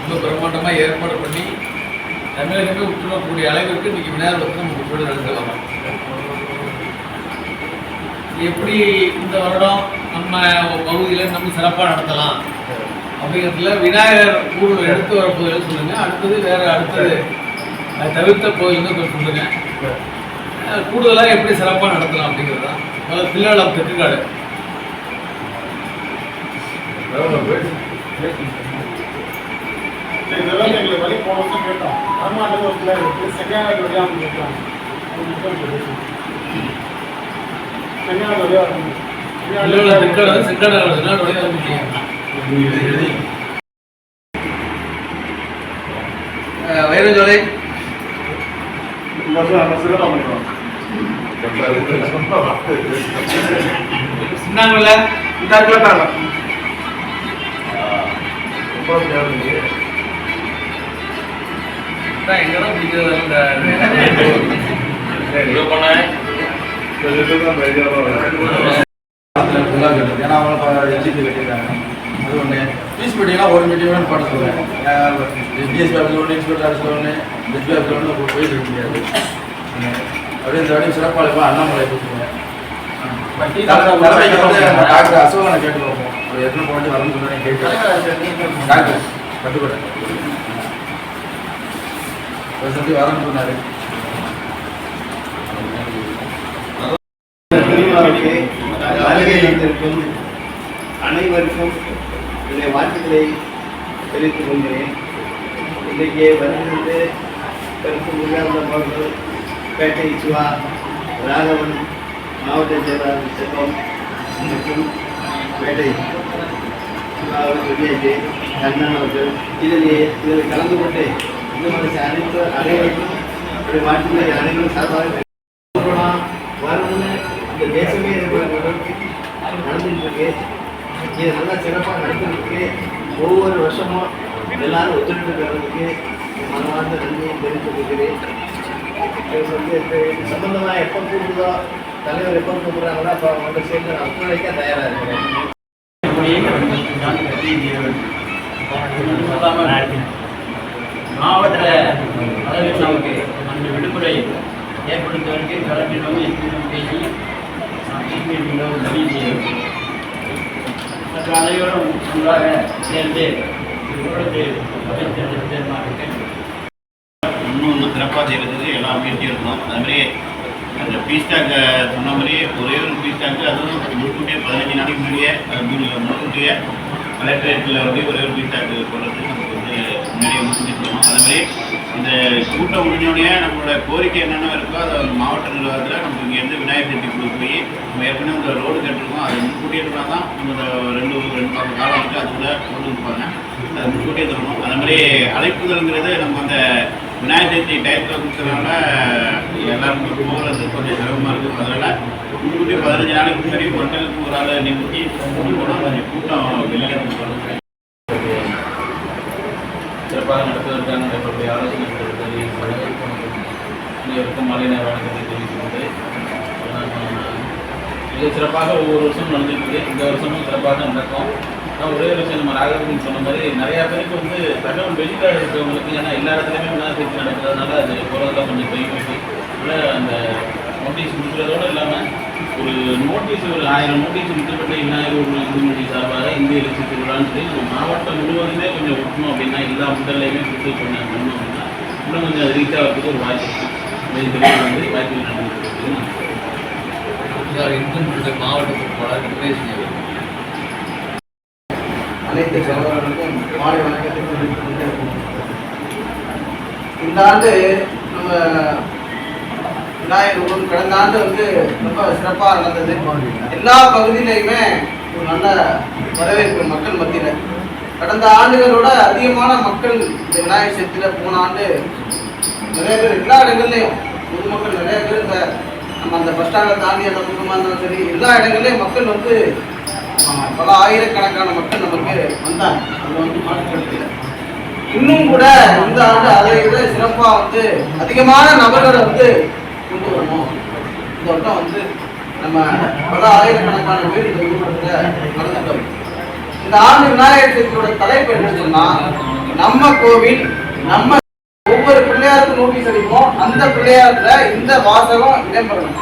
ரொம்ப பிரம்மாண்டமாக ஏற்பாடு பண்ணி தமிழகமே உற்றுணரக்கூடிய அளவிற்கு இன்னைக்கு விநாயகர் வந்து நம்ம உற்றோடு நடந்து வரோம். எப்படி இந்த வருடம் நம்ம பகுதியில் நம்ம சிறப்பாக நடத்தலாம் அப்படிங்கிறதுல விநாயகர் ஊரில் எடுத்து வர கோயில்னு சொல்லுங்க, அடுத்தது வேற அடுத்தது தவிர்த்த கோயில்னு சொல்லுங்க, கூடுதலாக எப்படி சிறப்பாக நடத்தலாம் அப்படிங்கிறது தான். முதல்ல பிள்ளைகளம் தெற்குக்காடு இதெல்லாம் எங்களுக்கு வழி போன வருஷம் கேட்டோம். தமிழ்நாட்டில் ஒரு பிள்ளை இருக்குது, செங்கநாடு வழியாக அவங்க கேட்குறாங்க. செங்கநாடு வழியாக இருக்கும். வைரஜோலை சின்னாங்கல்ல இந்த தாங்க எங்கதான் பிடிக்கிறது ஏன்னா அவங்க எல்ஜிபி கட்டியிருக்காங்க. அது ஒன்று ஃபீஸ் மீட்டிங்லாம் ஒரு மீட்டிங் பண்ண சொல்லுவேன். டிஎஸ்பி ஆஃபீஸ் ஒன்று, இன்ஸ்பெக்டர் ஆஃபீஸில் ஒன்று, எஸ்பி ஆஃபீஸில் ஒன்று போயிட்டு இருக்க முடியாது. அப்படியே இந்த வாட்டி சிறப்பாக அண்ணாமலை கூப்பிடுவேன். தலைமைக்கு வந்து டாக்டர் அசோகனை கேட்டு பார்ப்போம். அவர் எத்தனை போட்டு வரணும்னு சொன்னாங்க கேட்டு டாக்டர் கட்டுப்பட்டேன் ஒரு சந்தி வரணும்னு சொன்னார். அனைவருக்கும் என்னுடைய வாழ்த்துக்களை தெரிவித்துக் கொள்கிறேன். இன்றைக்கு வருகிறது கருத்து முருகானந்தம், பேட்டை சிவா, ராகவன், மாவட்ட செயலாளர் செல்வம் மற்றும் பேட்டை சிவா அவர்கள் வெளியேற்று கண்ணன் அவர்கள் இதில் கலந்து கொண்டு இந்த மாதிரி அனைவருக்கும் என்னுடைய வாழ்த்துக்களை அனைவரும் சார்பாக வரணும்னு இந்த தேசமே நடந்துட்டு இருக்கு. இது நல்லா சிறப்பாக நடந்துருக்கு. ஒவ்வொரு வருஷமும் எல்லாரும் ஒத்துழைப்பு பெறதுக்கு மனமார்ந்த நன்றியை தெரிவித்துக் கொள்கிறேன். இது சம்பந்தமாக எப்போ கூப்பிடுதோ, தலைவர் எப்போ கூப்பிடுறாங்களோ அப்போ அவங்க சேர்ந்து ஒத்துழைக்க தயாராக இருக்கிறேன். மாவட்டத்தில் நமக்கு அந்த விடுமுறை ஏற்படுத்துவதற்கு கலப்பினமும் எஸ்பியும் பேசி உதவி செய்யும். மற்ற அனைவரும் ஒன்றாக சேர்ந்து இன்னும் சிறப்பாக செய்கிறதுக்கு எல்லாம் முயற்சி இருக்கணும். அதுமாதிரி அந்த ஃபீஸ்டாக் சொன்ன மாதிரியே ஒரே ஒரு ஃபீஸ்டாக்கு, அதுவும் முன்கூட்டியே 15 நாளைக்கு முன்கூட்டியே கலெக்டரேட்டில் வந்து ஒரே ஒரு ஃபீஸ்டாக்கு போடுறது நமக்கு வந்து முன்னாடியே முன்கூட்டி சொல்லணும். அதுமாதிரி இந்த கூட்டம் முடிஞ்சோடனே நம்மளோட கோரிக்கை என்னென்ன இருக்கோ அதை மாவட்ட நிர்வாகத்தில் நமக்கு இங்கேருந்து விநாயகர் சதுர்த்தி கொடுத்து போய் நம்ம ஏற்கனவே இந்த ரோடு கட்டிருக்கோம், அதை முன்கூட்டியே இருந்தால் தான் நம்ம ரெண்டு மாதம் காலம் வந்து அதுக்குள்ளே கொண்டு வந்துருப்பாங்க. அதை முன்கூட்டியே தரணும். அது மாதிரி அழைப்புதல்ங்கிறது நம்ம அந்த விநாயகர் சதுர்த்தி டயத்தில் கொடுக்குறதுனால எல்லாருக்கும் போகிறது கொஞ்சம் சிரமமாக இருக்கும். அதனால் முன்கூட்டியே 15 நாளைக்கு முன்னாடி மக்களுக்கு ஒரு ஆளை நிறுத்தி கொண்டு போனால் கொஞ்சம் கூட்டம் வெளியே போகிறது சிறப்பாக நடத்துவதற்கான நம்மளுடைய ஆலோசனைகள் அனைவருக்கும் மாலை நேர வணக்கத்தை தெரிவித்துக் கொண்டு மிக சிறப்பாக ஒவ்வொரு வருஷமும் நடந்துருக்கு. இந்த வருஷமும் சிறப்பாக நடக்கும். ஆனால் ஒரே ஒரு விஷயம், நம்ம ராகவன் சொன்ன மாதிரி நிறையா பேருக்கு வந்து தகவல் வெளியில் இருக்கிறவங்களுக்கு, ஏன்னா எல்லா இடத்துலையுமே விநாயகர் சதுர்த்தி நடக்கிறதுனால அது போகிறதெல்லாம் கொஞ்சம் கைவிட்டு இல்லை அந்த நோட்டீஸ் கொடுக்குறதோடு இல்லாமல் ஒரு நோட்டீஸ் ஒரு 1000 நோட்டீஸ் கொடுக்கப்பட்ட விநாயகர் ஒரு இந்துமதி சார்பாக இந்திய எழுச்சி திருவிழான்னு சொல்லி ஒரு மாவட்டம் முழுவதுமே கொஞ்சம் ஒட்டணும் அப்படின்னா எல்லா முதல்லையுமே கொடுத்து பண்ணணும் அப்படின்னா இன்னும் கொஞ்சம் அது ரீச் ஆகிறதுக்கு ஒரு வாய்ப்பு இருக்குது. வந்து வாய்ப்புகள் நடந்துருக்கு. மாவட்டத்துக்கு அனைத்து சகோதரர்களுக்கும் மாலை வணக்கத்தை தெரிவித்துக் கொண்டு இந்த ஆண்டு நம்ம விநாயகர் ஊர் கடந்த ஆண்டு வந்து ரொம்ப சிறப்பாக நடந்தது. எல்லா பகுதியிலையுமே ஒரு நல்ல வரவேற்பு மக்கள் மத்தியில். கடந்த ஆண்டுகளோட அதிகமான மக்கள் இந்த விநாயகர் சதுர்த்தியில் போன ஆண்டு நிறைய பேர் எல்லா இடங்கள்லையும் பொதுமக்கள் நிறைய பேர் இந்த நம்ம அந்த பஸ் ஸ்டாண்டை தாண்டி அந்த பக்கமாக இருந்தாலும் சரி எல்லா இடங்கள்லையும் மக்கள் வந்து பல ஆயிரக்கணக்கான மக்கள் நமக்கு வந்தாங்க. அதில் வந்து மாற்றப்படுத்தல. இன்னும் கூட இந்த ஆண்டு அதை விட சிறப்பாக வந்து அதிகமான நபர்களை வந்து கொண்டு வரணும். இந்த வட்டம் வந்து நம்ம பல ஆயிரக்கணக்கான பேர் இந்த ஊர்வலத்தில் கலந்துட்டோம். இந்த ஆண்டு விநாயகர் சதுர்த்தியோட தலைப்பு என்ன சொன்னா, நம்ம கோவில் நம்ம ஒவ்வொரு பிள்ளையாருக்கும் நோட்டீஸ் அடிப்போம், அந்த பிள்ளையாருல இந்த வாசகம் இடம்பெறணும்.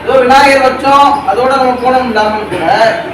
ஏதோ விநாயகர் வச்சோம் அதோட நம்ம போனோம் இல்லாமல் கூட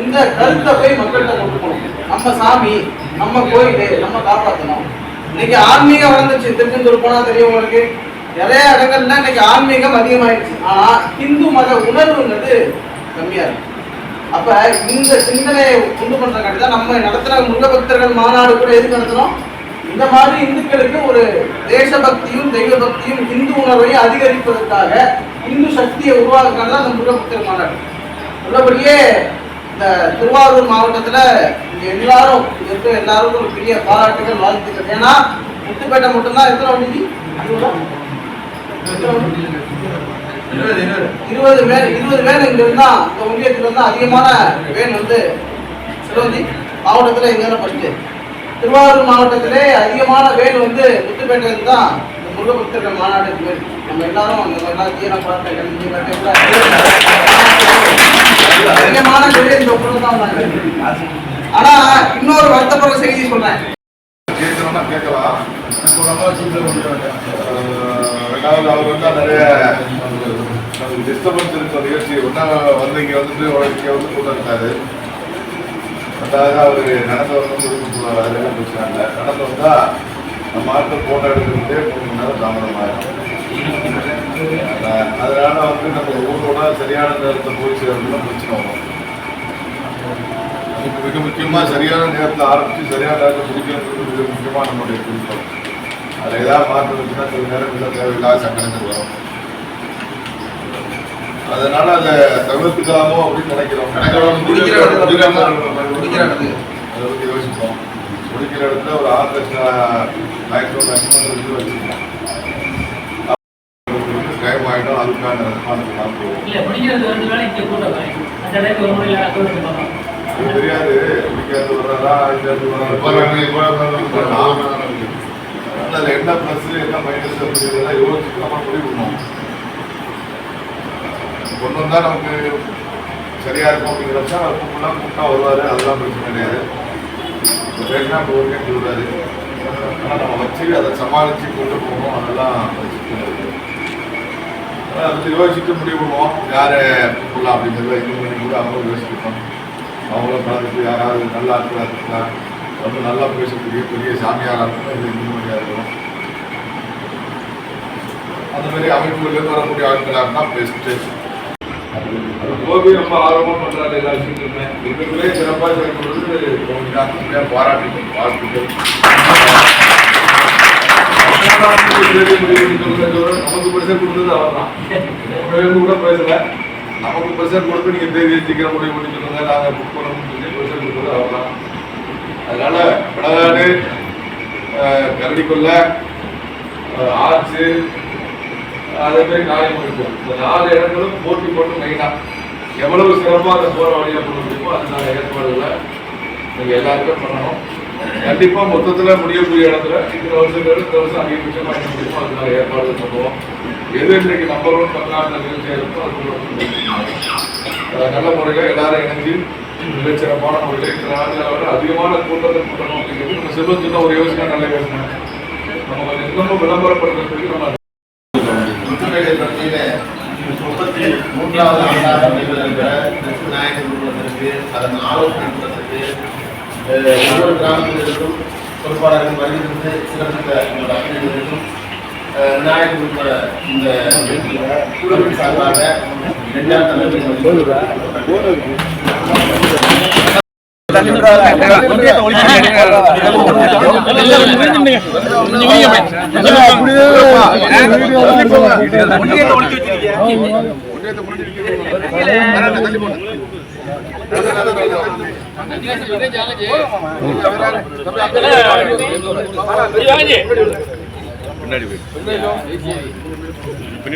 இந்த கருத்தை போய் மக்கள்கிட்ட கொண்டு போகணும். நம்ம சாமி, நம்ம கோயில், நம்ம காப்பாற்றணும். இன்னைக்கு ஆன்மீகம் வளர்ந்துச்சு. திருச்செந்தூர் போனா தெரியும் உங்களுக்கு, நிறைய இடங்கள்ல இன்னைக்கு ஆன்மீகம் அதிகமாயிடுச்சு. ஆனா இந்து மத உணர்வுங்கிறது கம்மியா இருக்கு. அப்ப இந்த சிந்தனையை கொண்டு பண்றதுக்காண்டி தான் நம்ம நடத்துற முருக பக்தர்கள் மாநாடு கூட எதுக்கு நடத்துறோம்? இந்த மாதிரி இந்துக்களுக்கு ஒரு தேசபக்தியும் தெய்வ பக்தியும் இந்து உணர்வையும் அதிகரிப்பதற்காக, இந்து சக்தியை உருவாக்குறதுக்காக தான் அந்த முருக பக்தர்கள் மாநாடு. உள்ளபடியே இந்த திருவாரூர் மாவட்டத்துல இங்க எல்லாரும் இருக்கிற எல்லாருக்கும் ஒரு பெரிய பாராட்டுகள், வாழ்த்துக்கள். ஏன்னா முத்துப்பேட்டை மட்டும்தான் எத்தனை வண்டி? 20 வேன் இங்க இருந்தா இந்த ஒன்றியத்துல இருந்தா அதிகமான வேன் வந்து சிவந்தி மாவட்டத்துல இங்க ஃபர்ஸ்ட். திருவாரூர் மாவட்டத்திலே அதிகமான வேன் வந்து முத்துப்பேட்டையில் தான் இந்த முருக பக்தர்கள் மாநாடு. நம்ம எல்லாரும் அந்த மாதிரிலாம் ஜீரண பார்த்த அதிகமான இந்த தான் வந்தாங்க. ஆனா இன்னொரு வருத்தப்படுற செய்தி சொல்றேன். கேட்கலாம். ரெண்டாவது அவர் வந்து நிறைய டிஸ்டர்பன்ஸ் இருக்கிற நிகழ்ச்சி ஒன்றா வந்து இங்கே வந்துட்டு இங்கே வந்து கூட இருக்காரு. ரெண்டாவது அவர் நடந்து வரணும்னு சொல்லுவார். அதெல்லாம் பிரச்சனை இல்லை. நடந்து வந்தால் நம்ம ஆட்கள் போட்டோ எடுக்கிறதே 3 மணி நேரம் தாமதமாகும். அதனால வந்து நம்ம ஊரோட சரியான நேரத்தை போய் சேர்றதுலாம் பிரச்சனை வரும். அதுக்கு மிக முக்கியமாக சரியான நேரத்தில் ஆரம்பித்து சரியான நேரத்தில் முடிக்கிறது மிக முக்கியமாக நம்மளுடைய குறிக்கோள். அதில் ஏதாவது மாற்றம் இருந்துச்சுன்னா சில நேரங்களில் தேவையில்லாத சங்கடங்கள் வரும். அதனால அதை தவிர்த்துக்கலாமோ அப்படின்னு நினைக்கிறோம். அதை பற்றி யோசிப்போம். முடிக்கிற இடத்துல ஒரு ஆர்கெஸ்ட்ரா மேக்ஸிமம் வச்சுருக்கோம். டைம் ஆகிடும், அதுக்கான ரெஸ்பான்ஸ் தெரியாது. முடிக்கிறது வர்றதா அதில் என்ன ப்ளஸ் என்ன மைனஸ் அப்படிங்கிறதெல்லாம் யோசிச்சு நம்ம முடிவு பண்ணுவோம். கொண்டு வந்தால் நமக்கு சரியாக இருக்கும் அப்படிங்கிறப்ப கூப்பிடலாம், கூப்பிட்டா வருவார். அதெல்லாம் பிரச்சனை கிடையாது. பேசினா இப்போ ஓகேன்னு சொல்கிறாரு. ஆனால் நம்ம வச்சு அதை சமாளித்து கொண்டு போகணும். அதெல்லாம் பிரச்சனை இருக்குது. அதை பற்றி யோசிச்சுட்டு முடிவு பண்ணுவோம். யாரை கூப்பிடலாம் அப்படிங்கிறத இன்னும் பண்ணி கூட அவங்களும் யோசிச்சுருக்கோம். அவங்களும் கலந்துட்டு யாராவது நல்லா ஆட்களாக இருக்கலாம், ரொம்ப நல்லா பேசக்கூடிய பெரிய சாமியாராக இருக்கணும், இது இந்து மொழியாக இருக்கணும். அந்த மாதிரி அமைப்புகளிலிருந்து வரக்கூடிய ஆட்களாக இருந்தால் பெஸ்ட்டு. கோபி ரொம்ப ஆர்வமாக பண்ணுறாரு. எல்லா விஷயங்களுமே இதுக்குள்ளே சிறப்பாக செயல்படுறது கோவிதான். பாராட்டுகள், வாழ்த்துக்கள். நமக்கு பிரஷர் கொடுத்தது அவர் தான். கூட பேசல. நமக்கு பிரஷர் கொடுத்து நீங்கள் தேதியை சீக்கிரம் முடிவு பண்ணி சொல்லுங்க, நாங்கள் புக் பண்ணணும்னு சொல்லி பிரஷர் கொடுத்தது அவர் தான். அதனால வடநாடு, கரடிக்கொல்ல, ஆற்று, அதே மாதிரி காயமளிப்போம். இந்த 4 இடங்களும் போட்டி போட்டு மெயினாக எவ்வளவு சிறப்பாக அந்த போகிற வழியாக பண்ண முடியுமோ அதுக்கான ஏற்பாடுகளை நீங்கள் எல்லாருக்கும் பண்ணணும். கண்டிப்பாக மொத்தத்தில் முடியக்கூடிய இடத்துல இந்த வருஷம் அதிகபட்சமாக என்ன முடியுமோ அதுக்கான ஏற்பாடுகள் பண்ணுவோம். எது இன்றைக்கு நம்பர் 1 தமிழ்நாட்டில் நிகழ்ச்சியாக இருக்கோ அது நல்ல முறையில் எல்லாரும் இணைஞ்சு மிகச்சிறப்பான முறையில் இந்த நாட்டில் வர அதிகமான கூட்டத்தை கூட்டணும் அப்படிங்கிறது நம்ம செல்வத்துக்கு ஒரு யோசனை, நல்ல யோசனை. நம்ம கொஞ்சம் இன்னமும் விளம்பரப்படுறதுக்கு நம்ம 33வது ஆண்டாக நடைபெறுகிற விநாயகர் குடும்பத்திற்கு அதன் ஆலோசனை கூட்டத்திற்கு ஒவ்வொரு கிராமத்திலிருந்தும் பொறுப்பாளர்கள் வருகிறது சிறந்த எங்களோட அனைவருக்கும் விநாயகர் குடும்ப இந்த குழுவின் சார்பாக 2ஆம் தலைவர்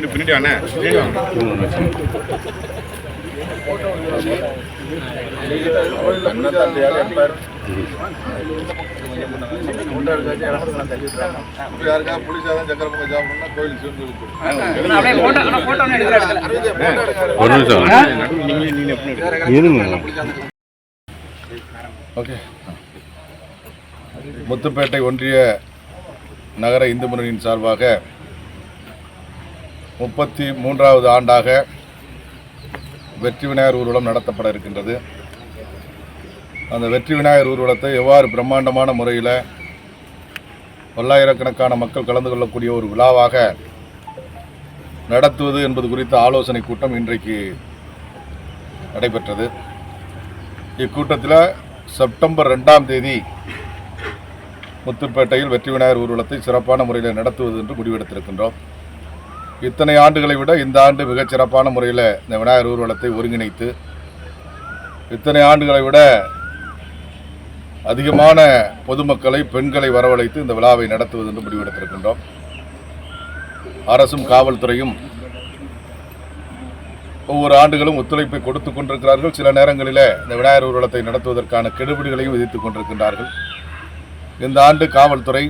பின்னாடி அண்ணே யாருக்கா புளிசாதம் சக்கரை பொங்கல் சாப்பிடணும்னா கோயில் சேர்ந்து ஓகே. முத்துப்பேட்டை ஒன்றிய நகர இந்து முன்னணியின் சார்பாக 33வது ஆண்டாக வெற்றி விநாயகர் ஊர்வலம் நடத்தப்பட இருக்கின்றது. அந்த வெற்றி விநாயகர் ஊர்வலத்தை எவ்வாறு பிரம்மாண்டமான முறையில் பல்லாயிரக்கணக்கான மக்கள் கலந்து கொள்ளக்கூடிய ஒரு விழாவாக நடத்துவது என்பது குறித்த ஆலோசனை கூட்டம் இன்றைக்கு நடைபெற்றது. இக்கூட்டத்தில் செப்டம்பர் 2ஆம் தேதி முத்துப்பேட்டையில் வெற்றி விநாயகர் ஊர்வலத்தை சிறப்பான முறையில் நடத்துவது என்று முடிவெடுத்திருக்கின்றோம். இத்தனை ஆண்டுகளை விட இந்த ஆண்டு மிகச் சிறப்பான முறையில் இந்த விநாயகர் ஊர்வலத்தை ஒருங்கிணைத்து இத்தனை ஆண்டுகளை விட அதிகமான பொதுமக்களை பெண்களை வரவழைத்து இந்த விழாவை நடத்துவது என்று முடிவெடுத்திருக்கின்றோம். அரசும் காவல்துறையும் ஒவ்வொரு ஆண்டுகளும் ஒத்துழைப்பை கொடுத்து கொண்டிருக்கிறார்கள். சில நேரங்களில் இந்த விநாயகர் ஊர்வலத்தை நடத்துவதற்கான கெடுபிடிகளையும் விதித்துக் கொண்டிருக்கின்றார்கள். இந்த ஆண்டு காவல்துறை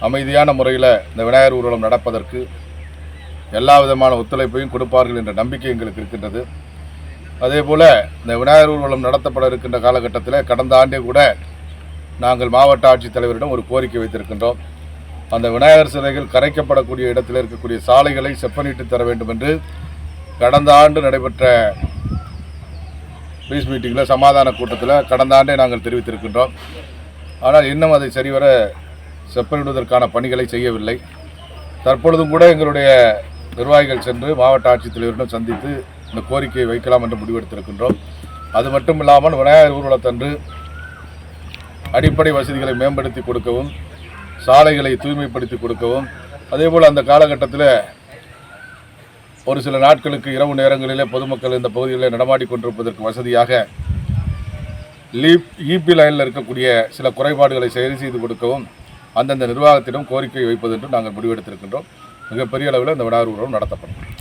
அமைதியான முறையில் இந்த விநாயகர் ஊர்வலம் நடப்பதற்கு எல்லா விதமான ஒத்துழைப்பையும் கொடுப்பார்கள் என்ற நம்பிக்கை எங்களுக்கு இருக்கின்றது. அதேபோல் இந்த விநாயகர் ஊர்வலம் நடத்தப்பட இருக்கின்ற காலகட்டத்தில் கடந்த ஆண்டே கூட நாங்கள் மாவட்ட ஆட்சித்தலைவரிடம் ஒரு கோரிக்கை வைத்திருக்கின்றோம். அந்த விநாயகர் சிலைகள் கரைக்கப்படக்கூடிய இடத்தில் இருக்கக்கூடிய சாலைகளை செப்பனிட்டு தர வேண்டும் என்று கடந்த ஆண்டு நடைபெற்ற பீஸ் மீட்டிங்கில் சமாதான கூட்டத்தில் கடந்த ஆண்டே நாங்கள் தெரிவித்திருக்கின்றோம். ஆனால் இன்னும் அதை சரிவர செப்பனிடுவதற்கான பணிகளை செய்யவில்லை. தற்பொழுதும் கூட எங்களுடைய நிர்வாகிகள் சென்று மாவட்ட ஆட்சித்தலைவரிடம் சந்தித்து இந்த கோரிக்கையை வைக்கலாம் என்று முடிவெடுத்திருக்கின்றோம். அது மட்டும் இல்லாமல் விநாயகர் ஊர்வலத்தன்று அடிப்படை வசதிகளை மேம்படுத்தி கொடுக்கவும், சாலைகளை தூய்மைப்படுத்தி கொடுக்கவும், அதேபோல் அந்த காலகட்டத்தில் ஒரு சில நாட்களுக்கு இரவு நேரங்களிலே பொதுமக்கள் இந்த பகுதிகளில் நடமாடிக்கொண்டிருப்பதற்கு வசதியாக ஈபி லைனில் இருக்கக்கூடிய சில குறைபாடுகளை சரி செய்து கொடுக்கவும் அந்தந்த நிர்வாகத்திடம் கோரிக்கை வைப்பது என்று நாங்கள் முடிவெடுத்திருக்கின்றோம். மிகப்பெரிய அளவில் இந்த விநாயகர் ஊர்வலம் நடத்தப்படும்.